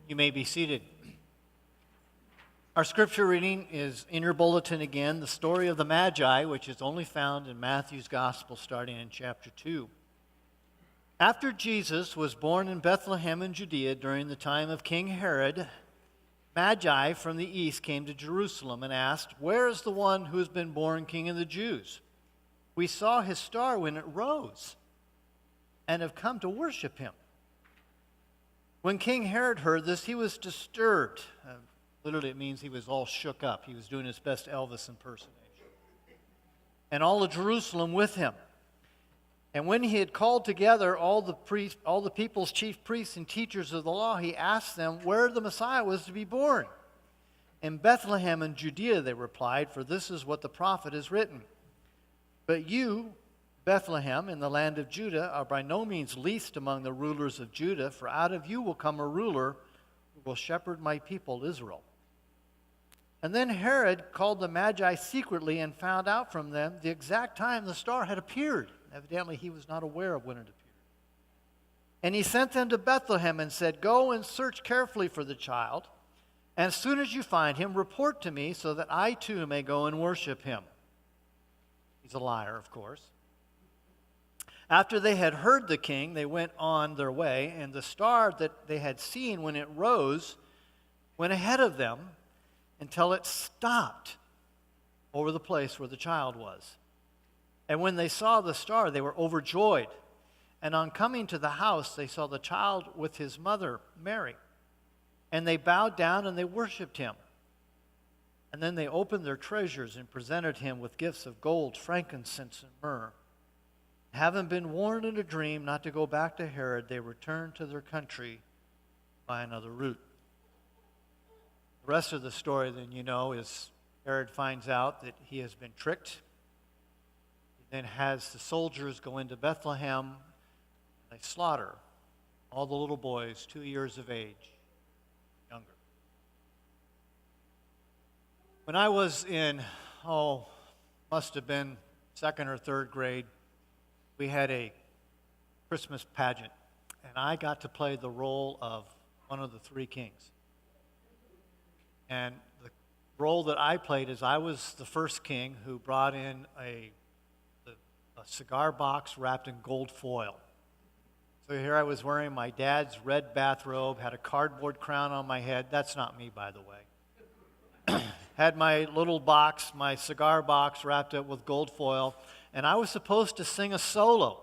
You may be seated. Our scripture reading is in your bulletin again, the story of the Magi, which is only found in Matthew's Gospel, starting in chapter 2. After Jesus was born in Bethlehem in Judea during the time of King Herod, Magi from the east came to Jerusalem and asked, "Where is the one who has been born King of the Jews? We saw his star when it rose and have come to worship him." When King Herod heard this, he was disturbed. Literally, it means he was all shook up. He was doing his best Elvis impersonation. And all of Jerusalem with him. And when he had called together all the people's chief priests and teachers of the law, he asked them where the Messiah was to be born. "In Bethlehem in Judea," they replied, "for this is what the prophet has written. But you, Bethlehem, in the land of Judah, are by no means least among the rulers of Judah, for out of you will come a ruler who will shepherd my people Israel." And then Herod called the Magi secretly and found out from them the exact time the star had appeared. Evidently, he was not aware of when it appeared. And he sent them to Bethlehem and said, "Go and search carefully for the child, and as soon as you find him, report to me so that I too may go and worship him." He's a liar, of course. After they had heard the king, they went on their way, and the star that they had seen when it rose went ahead of them until it stopped over the place where the child was. And when they saw the star, they were overjoyed. And on coming to the house, they saw the child with his mother, Mary. And they bowed down and they worshiped him. And then they opened their treasures and presented him with gifts of gold, frankincense, and myrrh. Having been warned in a dream not to go back to Herod, they returned to their country by another route. The rest of the story, then, is Herod finds out that he has been tricked. He then has the soldiers go into Bethlehem, and they slaughter all the little boys 2 years of age, younger. When I was in, must have been second or third grade, we had a Christmas pageant, and I got to play the role of one of the three kings. And the role that I played is I was the first king who brought in a cigar box wrapped in gold foil. So here I was wearing my dad's red bathrobe, had a cardboard crown on my head. That's not me, by the way. Had my little box, my cigar box wrapped up with gold foil, and I was supposed to sing a solo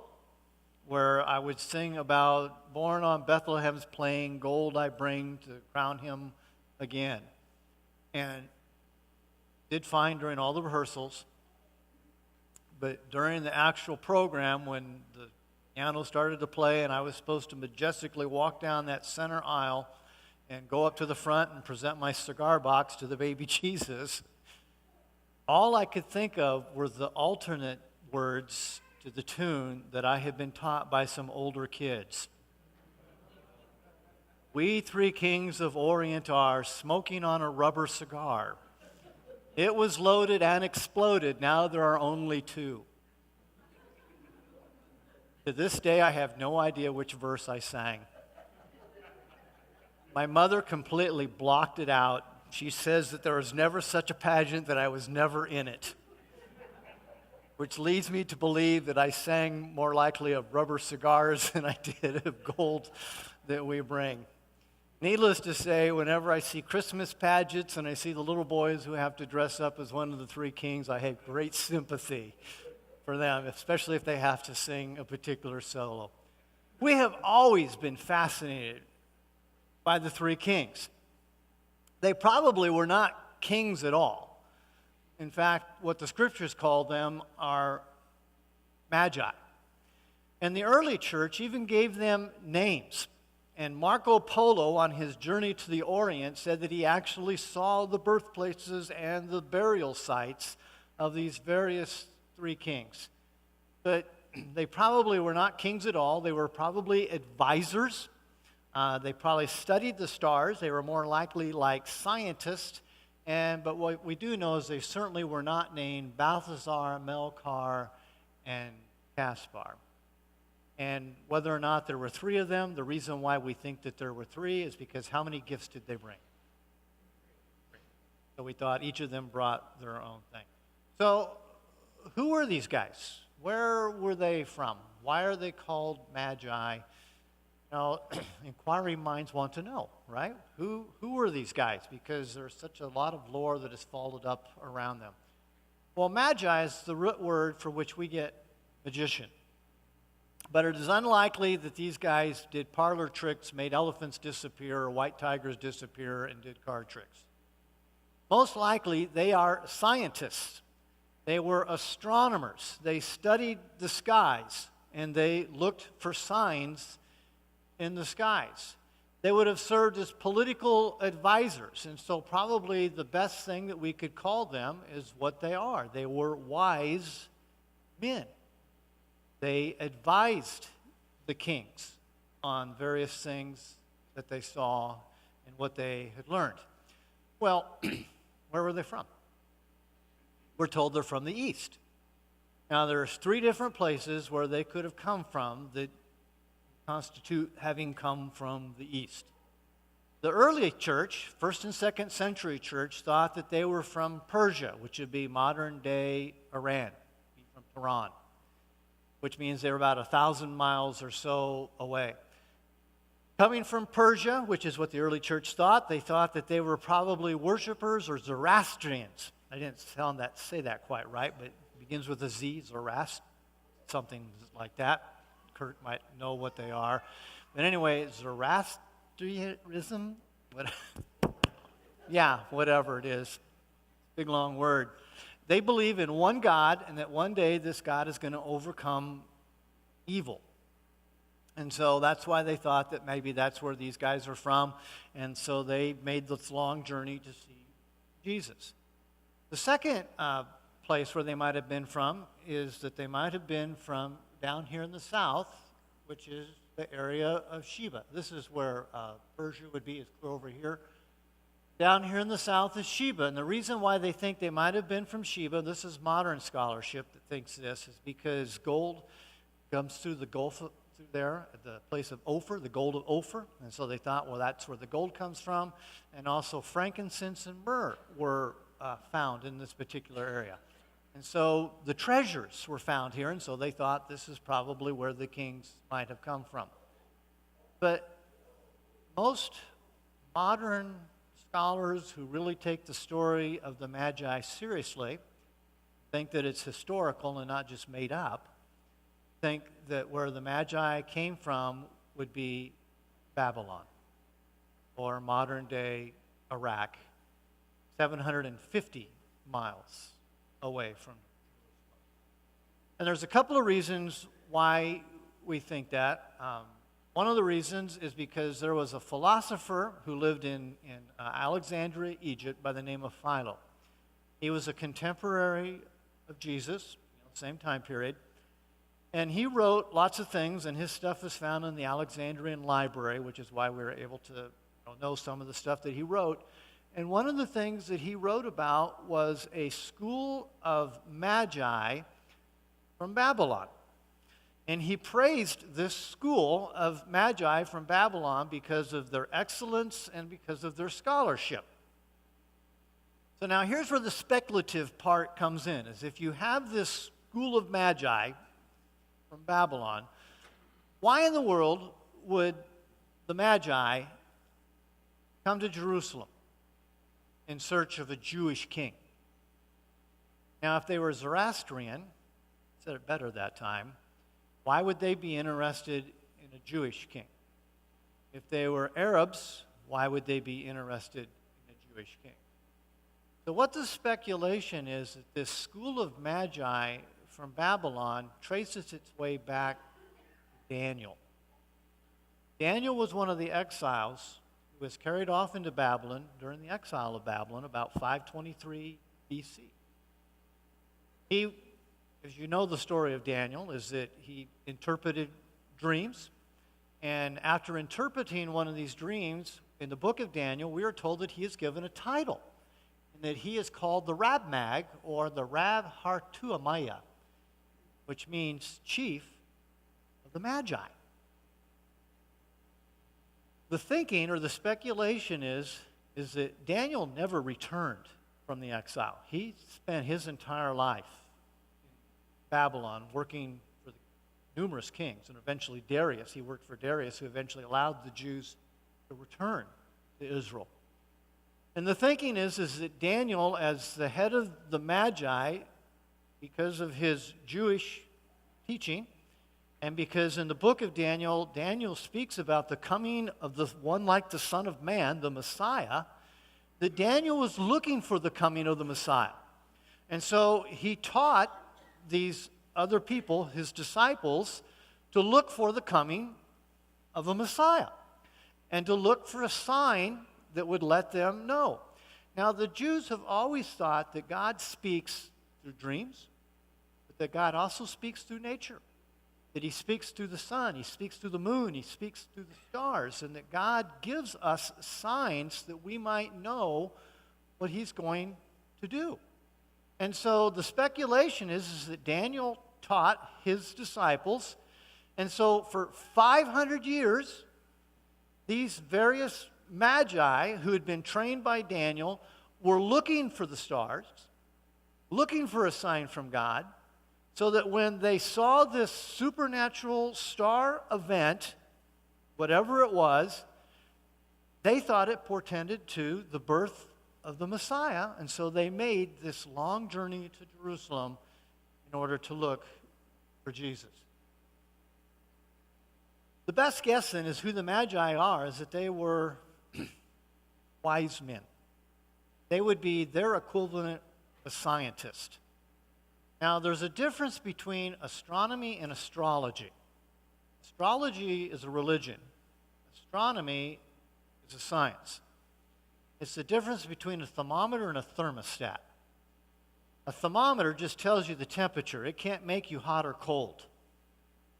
where I would sing about born on Bethlehem's plain, gold I bring to crown him again. And did fine during all the rehearsals, but during the actual program, when the piano started to play and I was supposed to majestically walk down that center aisle and go up to the front and present my cigar box to the baby Jesus, all I could think of were the alternate words to the tune that I had been taught by some older kids. "We three kings of Orient are smoking on a rubber cigar. It was loaded and exploded. Now there are only two." To this day, I have no idea which verse I sang. My mother completely blocked it out. She says that there was never such a pageant, that I was never in it, which leads me to believe that I sang more likely of rubber cigars than I did of gold that we bring. Needless to say, whenever I see Christmas pageants and I see the little boys who have to dress up as one of the three kings, I have great sympathy for them, especially if they have to sing a particular solo. We have always been fascinated by the three kings. They probably were not kings at all. In fact, what the scriptures call them are Magi. And the early church even gave them names. And Marco Polo, on his journey to the Orient, said that he actually saw the birthplaces and the burial sites of these various three kings. But they probably were not kings at all. They were probably advisors. They probably studied the stars. They were more likely like scientists. But what we do know is they certainly were not named Balthasar, Melchior, and Caspar. And whether or not there were three of them, the reason why we think that there were three is because how many gifts did they bring? So we thought each of them brought their own thing. So who were these guys? Where were they from? Why are they called Magi? Now, inquiring minds want to know, right? Who were these guys? Because there's such a lot of lore that is folded up around them. Well, Magi is the root word for which we get magician. But it is unlikely that these guys did parlor tricks, made elephants disappear, or white tigers disappear, and did card tricks. Most likely, they are scientists. They were astronomers. They studied the skies, and they looked for signs in the skies. They would have served as political advisors, and so probably the best thing that we could call them is what they are. They were wise men. They advised the kings on various things that they saw and what they had learned. Well, where were they from? We're told they're from the east. Now, there's three different places where they could have come from that constitute having come from the east. The early church, 1st and 2nd century church, thought that they were from Persia, which would be modern-day Iran, from Tehran, which means they were about 1,000 miles or so away. Coming from Persia, which is what the early church thought, they thought that they were probably worshipers or Zoroastrians. I didn't say that quite right, but it begins with a Z, Zoroast, something like that. Kurt might know what they are. But anyway, Zoroastrianism, whatever it is, big long word. They believe in one God and that one day this God is going to overcome evil. And so that's why they thought that maybe that's where these guys are from. And so they made this long journey to see Jesus. The second place where they might have been from is that they might have been from down here in the south, which is the area of Sheba. This is where Persia would be, is clear over here. Down here in the south is Sheba, and the reason why they think they might have been from Sheba, this is modern scholarship that thinks this, is because gold comes through the Gulf through there at the place of Ophir, the gold of Ophir, and so they thought, well, that's where the gold comes from, and also frankincense and myrrh were found in this particular area. And so the treasures were found here, and so they thought this is probably where the kings might have come from. But most modern scholars who really take the story of the Magi seriously think that it's historical and not just made up, think that where the Magi came from would be Babylon or modern-day Iraq, 750 miles away from. And there's a couple of reasons why we think that. One of the reasons is because there was a philosopher who lived in Alexandria, Egypt, by the name of Philo. He was a contemporary of Jesus, same time period, and he wrote lots of things, and his stuff is found in the Alexandrian Library, which is why we were able to know some of the stuff that he wrote. And one of the things that he wrote about was a school of Magi from Babylon. And he praised this school of Magi from Babylon because of their excellence and because of their scholarship. So now here's where the speculative part comes in, is if you have this school of Magi from Babylon, why in the world would the Magi come to Jerusalem in search of a Jewish king? Now, if they were Zoroastrian, I said it better that time, why would they be interested in a Jewish king? If they were Arabs, why would they be interested in a Jewish king? So what the speculation is that this school of Magi from Babylon traces its way back to Daniel. Daniel was one of the exiles who was carried off into Babylon during the exile of Babylon about 523 BC. He, as you know the story of Daniel, is that he interpreted dreams. And after interpreting one of these dreams, in the book of Daniel, we are told that he is given a title, and that he is called the Rab-Mag, or the Rab-Hartuamaya, which means chief of the Magi. The thinking or the speculation is that Daniel never returned from the exile. He spent his entire life in Babylon working for the numerous kings, and eventually Darius. He worked for Darius, who eventually allowed the Jews to return to Israel. And the thinking is that Daniel, as the head of the Magi, because of his Jewish teaching, and because in the book of Daniel, Daniel speaks about the coming of the one like the Son of Man, the Messiah, that Daniel was looking for the coming of the Messiah. And so he taught these other people, his disciples, to look for the coming of a Messiah and to look for a sign that would let them know. Now, the Jews have always thought that God speaks through dreams, but that God also speaks through nature. That he speaks through the sun, he speaks through the moon, he speaks through the stars, and that God gives us signs that we might know what he's going to do. And so the speculation is that Daniel taught his disciples, and so for 500 years, these various Magi who had been trained by Daniel were looking for the stars, looking for a sign from God, so that when they saw this supernatural star event, whatever it was, they thought it portended to the birth of the Messiah, and so they made this long journey to Jerusalem in order to look for Jesus. The best guess then is who the Magi are, is that they were wise men. They would be their equivalent of a scientist. Now, there's a difference between astronomy and astrology. Astrology is a religion. Astronomy is a science. It's the difference between a thermometer and a thermostat. A thermometer just tells you the temperature. It can't make you hot or cold.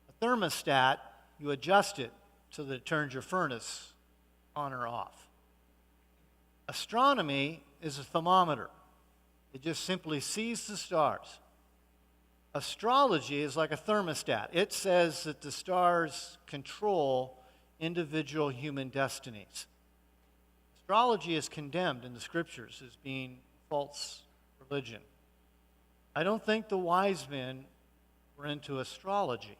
A thermostat, you adjust it so that it turns your furnace on or off. Astronomy is a thermometer. It just simply sees the stars. Astrology is like a thermostat. It says that the stars control individual human destinies. Astrology is condemned in the scriptures as being false religion. I don't think the wise men were into astrology.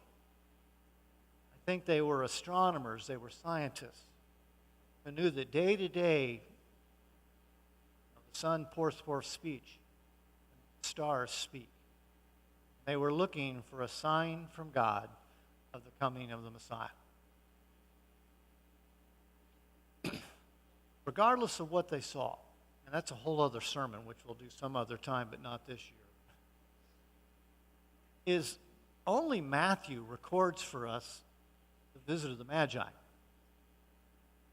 I think they were astronomers, they were scientists who knew that day to day the sun pours forth speech, and the stars speak. They were looking for a sign from God of the coming of the Messiah. Regardless of what they saw, and that's a whole other sermon, which we'll do some other time, but not this year, is only Matthew records for us the visit of the Magi.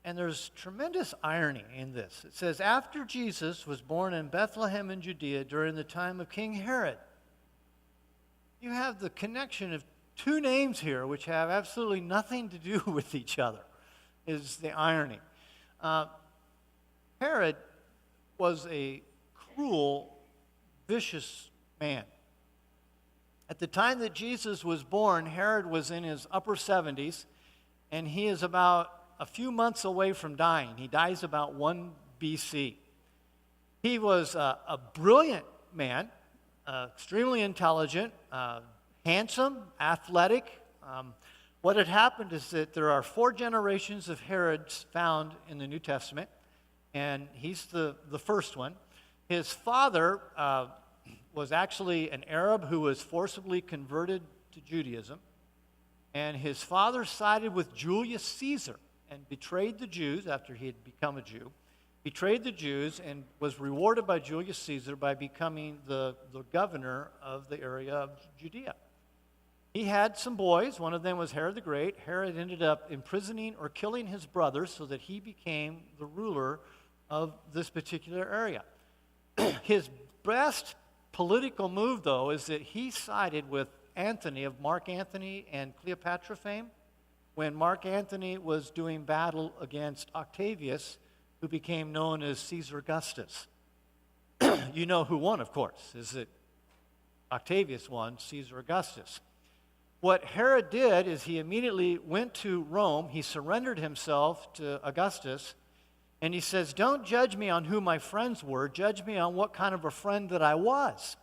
And there's tremendous irony in this. It says, after Jesus was born in Bethlehem in Judea during the time of King Herod. You have the connection of two names here which have absolutely nothing to do with each other, is the irony. Herod was a cruel, vicious man. At the time that Jesus was born, Herod was in his upper 70s, and he is about a few months away from dying. He dies about 1 BC. He was a brilliant man, extremely intelligent, handsome, athletic. What had happened is that there are 4 generations of Herods found in the New Testament, and he's the first one. His father was actually an Arab who was forcibly converted to Judaism, and his father sided with Julius Caesar and betrayed the Jews after he had become a Jew, betrayed the Jews and was rewarded by Julius Caesar by becoming the governor of the area of Judea. He had some boys. One of them was Herod the Great. Herod ended up imprisoning or killing his brothers so that he became the ruler of this particular area. His best political move, though, is that he sided with Antony of Mark Antony and Cleopatra fame when Mark Antony was doing battle against Octavius, who became known as Caesar Augustus. You know who won, of course, is that Octavius won, Caesar Augustus. What Herod did is he immediately went to Rome. He surrendered himself to Augustus. And he says, don't judge me on who my friends were. Judge me on what kind of a friend that I was.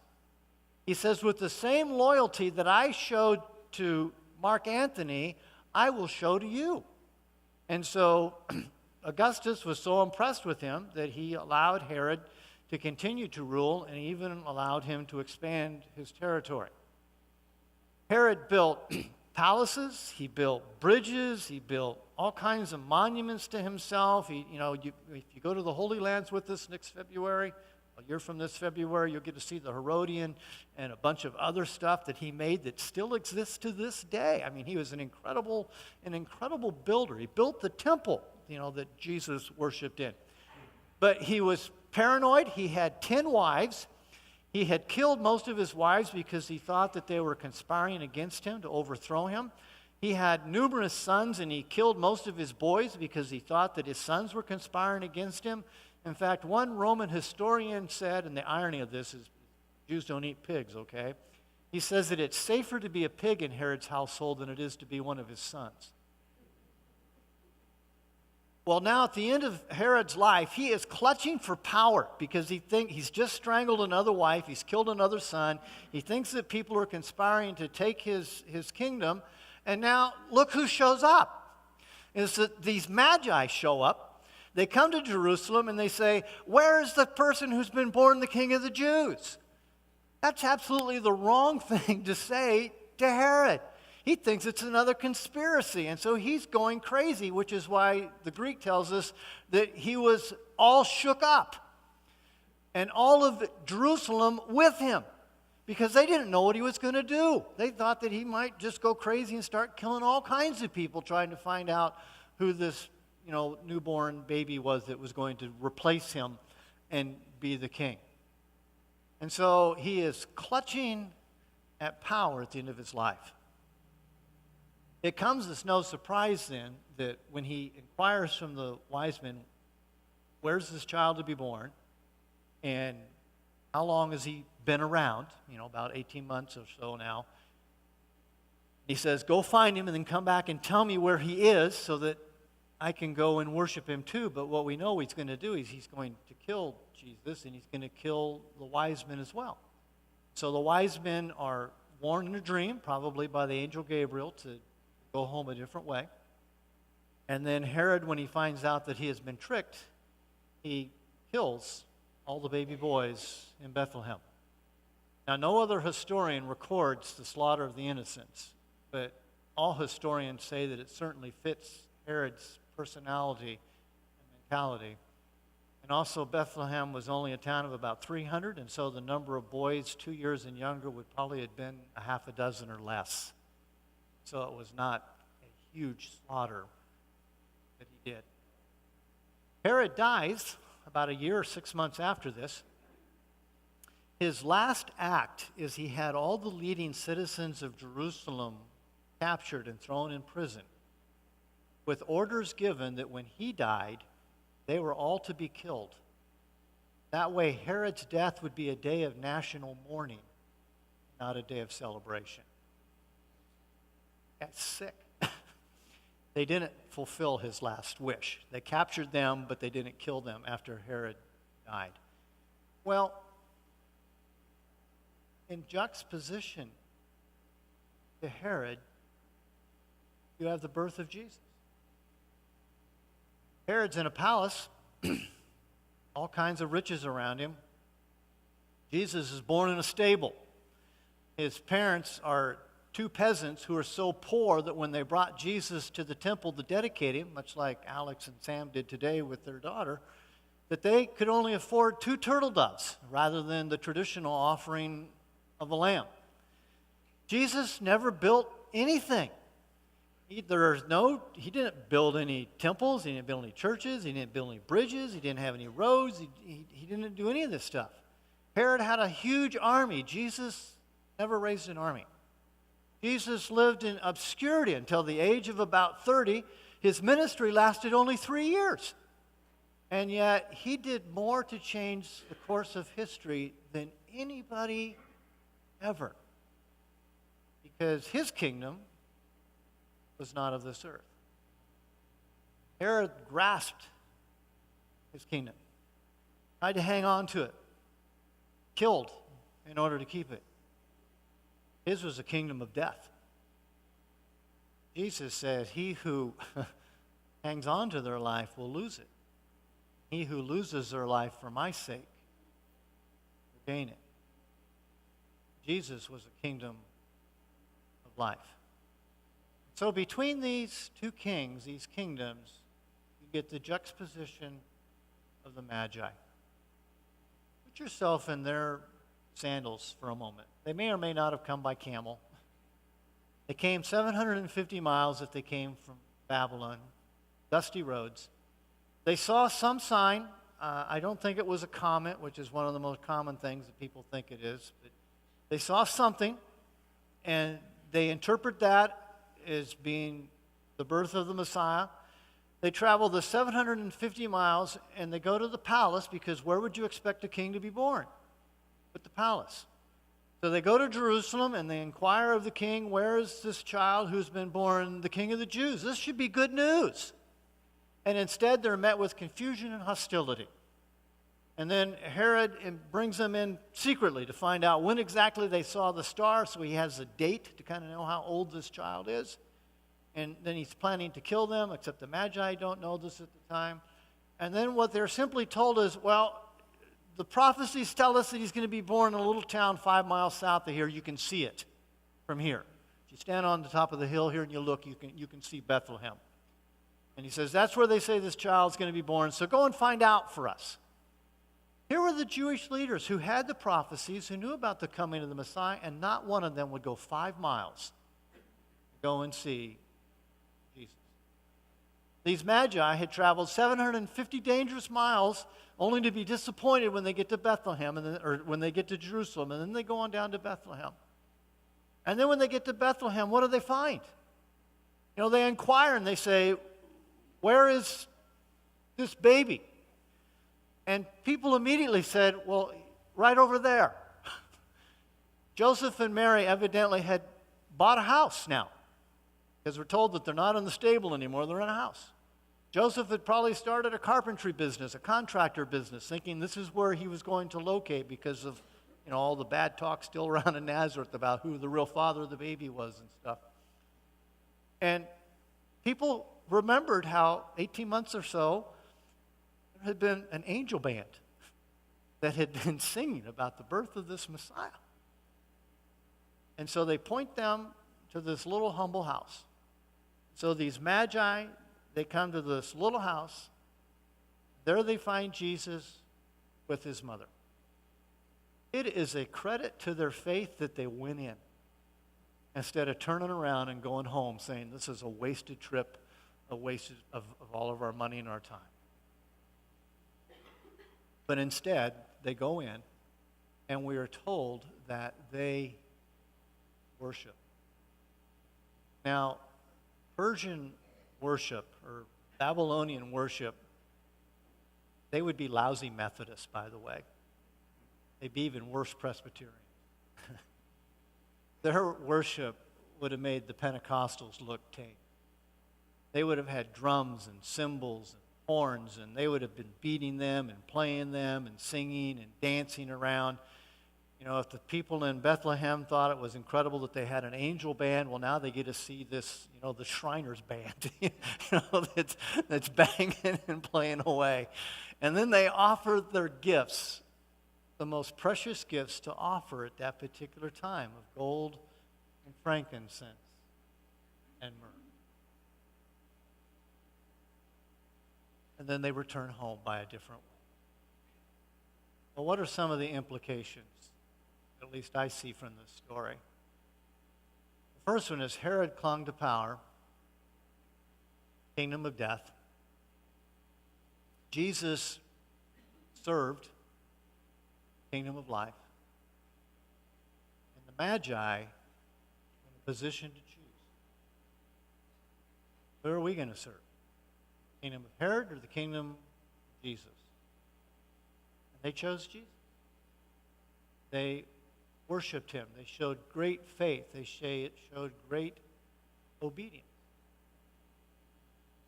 He says, with the same loyalty that I showed to Mark Antony, I will show to you. And so Augustus was so impressed with him that he allowed Herod to continue to rule and even allowed him to expand his territory. Herod built palaces, he built bridges, he built all kinds of monuments to himself. If you go to the Holy Lands with us next February, a year from this February, you'll get to see the Herodian and a bunch of other stuff that he made that still exists to this day. I mean, he was an incredible builder. He built the temple, that Jesus worshiped in. But he was paranoid. He had 10 wives. He had killed most of his wives because he thought that they were conspiring against him to overthrow him. He had numerous sons, and he killed most of his boys because he thought that his sons were conspiring against him. In fact, one Roman historian said, and the irony of this is Jews don't eat pigs, okay? He says that it's safer to be a pig in Herod's household than it is to be one of his sons. Well, now at the end of Herod's life, he is clutching for power because he's just strangled another wife, he's killed another son, he thinks that people are conspiring to take his kingdom, and now look who shows up. Is that these Magi show up, they come to Jerusalem and they say, where is the person who's been born the King of the Jews? That's absolutely the wrong thing to say to Herod. He thinks it's another conspiracy, and so he's going crazy, which is why the Greek tells us that he was all shook up, and all of Jerusalem with him, because they didn't know what he was going to do. They thought that he might just go crazy and start killing all kinds of people trying to find out who this newborn baby was that was going to replace him and be the king. And so he is clutching at power at the end of his life. It comes as no surprise then that when he inquires from the wise men, where's this child to be born, and how long has he been around, about 18 months or so now. He says, go find him and then come back and tell me where he is so that I can go and worship him too. But what we know he's going to do is he's going to kill Jesus, and he's going to kill the wise men as well. So the wise men are warned in a dream, probably by the angel Gabriel, to go home a different way. And then Herod, when he finds out that he has been tricked, he kills all the baby boys in Bethlehem. Now, no other historian records the slaughter of the innocents, but all historians say that it certainly fits Herod's personality and mentality. And also, Bethlehem was only a town of about 300, and so the number of boys 2 years and younger would probably have been a half a dozen or less. So it was not a huge slaughter that he did. Herod dies about a year or 6 months after this. His last act is he had all the leading citizens of Jerusalem captured and thrown in prison, with orders given that when he died, they were all to be killed. That way, Herod's death would be a day of national mourning, not a day of celebration. That's sick. They didn't fulfill his last wish. They captured them, but they didn't kill them after Herod died. Well, in juxtaposition to Herod, you have the birth of Jesus. Herod's in a palace, all kinds of riches around him. Jesus is born in a stable. His parents are two peasants who are so poor that when they brought Jesus to the temple to dedicate him, much like Alex and Sam did today with their daughter, that they could only afford 2 turtle doves rather than the traditional offering of a lamb. Jesus never built anything. He didn't build any temples, he didn't build any churches, he didn't build any bridges, he didn't have any roads, he didn't do any of this stuff. Herod had a huge army. Jesus never raised an army. Jesus lived in obscurity until the age of about 30. His ministry lasted only 3 years. And yet, he did more to change the course of history than anybody ever. because his kingdom was not of this earth. Herod grasped his kingdom, tried to hang on to it, killed in order to keep it. His was a kingdom of death. Jesus said, he who hangs on to their life will lose it. He who loses their life for my sake will gain it. Jesus was a kingdom of life. So between these two kings, these kingdoms, you get the juxtaposition of the Magi. Put yourself in their sandals for a moment. They may or may not have come by camel. They came 750 miles if they came from Babylon, dusty roads. They saw some sign. I don't think it was a comet, which is one of the most common things that people think it is. But they saw something, and they interpret that as being the birth of the Messiah. They travel the 750 miles, and they go to the palace, because where would you expect a king to be born? But the palace. So they go to Jerusalem, and they inquire of the king, where is this child who's been born the king of the Jews? This should be good news. And instead, they're met with confusion and hostility. And then Herod brings them in secretly to find out when exactly they saw the star, so he has a date to kind of know how old this child is. And then he's planning to kill them, except the Magi don't know this at the time. And then what they're simply told is, well, the prophecies tell us that he's going to be born in a little town 5 miles south of here. You can see it from here. If you stand on the top of the hill here and you look, you can see Bethlehem. And he says, that's where they say this child's going to be born, so go and find out for us. Here were the Jewish leaders who had the prophecies, who knew about the coming of the Messiah, and not one of them would go 5 miles to go and see Jesus. These Magi had traveled 750 dangerous miles only to be disappointed when they get to Bethlehem, or when they get to Jerusalem, and then they go on down to Bethlehem. And then when they get to Bethlehem, what do they find? You know, they inquire and they say, where is this baby? And people immediately said, well, right over there. Joseph and Mary evidently had bought a house now, because we're told that they're not in the stable anymore, they're in a house. Joseph had probably started a carpentry business, a contractor business, thinking this is where he was going to locate because of, you know, all the bad talk still around in Nazareth about who the real father of the baby was and stuff. And people remembered how 18 months or so there had been an angel band that had been singing about the birth of this Messiah. And so they point them to this little humble house. So these Magi, they come to this little house. There they find Jesus with his mother. It is a credit to their faith that they went in, instead of turning around and going home saying, this is a wasted trip, a waste of all of our money and our time. But instead, they go in, and we are told that they worship. Now, Persian worship, or Babylonian worship, they would be lousy Methodists, by the way. They'd be even worse Presbyterians. Their worship would have made the Pentecostals look tame. They would have had drums and cymbals and horns, and they would have been beating them and playing them and singing and dancing around. You know, if the people in Bethlehem thought it was incredible that they had an angel band, well, now they get to see this, you know, the Shriners band, you know, that's banging and playing away. And then they offer their gifts, the most precious gifts to offer at that particular time, of gold and frankincense and myrrh. And then they return home by a different way. Well, what are some of the implications, at least I see from this story? The first one is Herod clung to power, kingdom of death. Jesus served, kingdom of life. And the Magi in a position to choose. Who are we going to serve? The kingdom of Herod or the kingdom of Jesus? And they chose Jesus. They worshiped him. They showed great faith. They showed great obedience.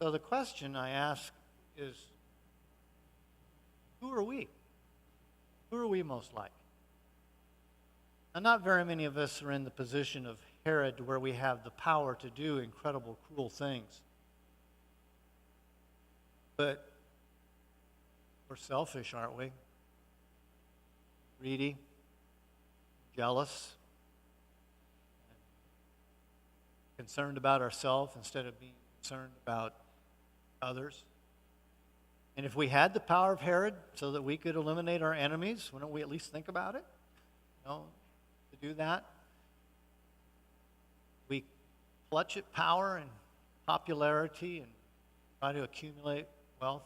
So the question I ask is, who are we? Who are we most like? Now, not very many of us are in the position of Herod where we have the power to do incredible, cruel things. But we're selfish, aren't we? Greedy, jealous, concerned about ourselves instead of being concerned about others. And if we had the power of Herod so that we could eliminate our enemies, wouldn't we at least think about it? To do that? We clutch at power and popularity and try to accumulate wealth.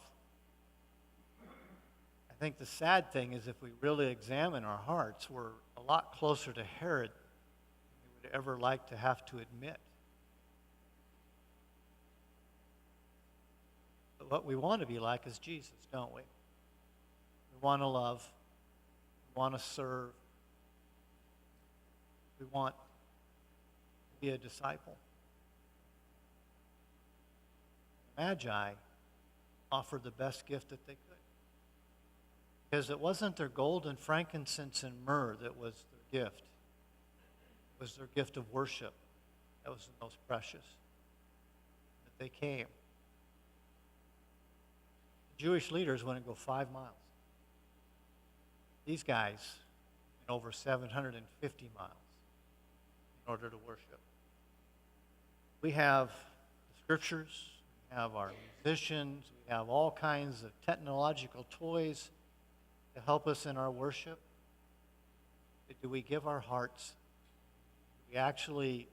I think the sad thing is if we really examine our hearts, we're a lot closer to Herod than we would ever like to have to admit. But what we want to be like is Jesus, don't we? We want to love. We want to serve. We want to be a disciple. The Magi offered the best gift that they could. Because it wasn't their gold and frankincense and myrrh that was their gift. It was their gift of worship that was the most precious. That they came. The Jewish leaders wouldn't go 5 miles. These guys went over 750 miles in order to worship. We have the scriptures, we have our musicians, we have all kinds of technological toys to help us in our worship. But do we give our hearts? Do we actually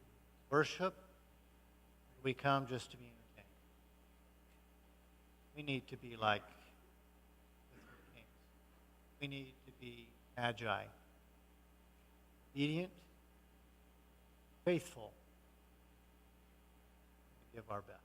worship? Or do we come just to be entertained? We need to be like the three kings. We need to be Magi. Obedient, faithful, and give our best.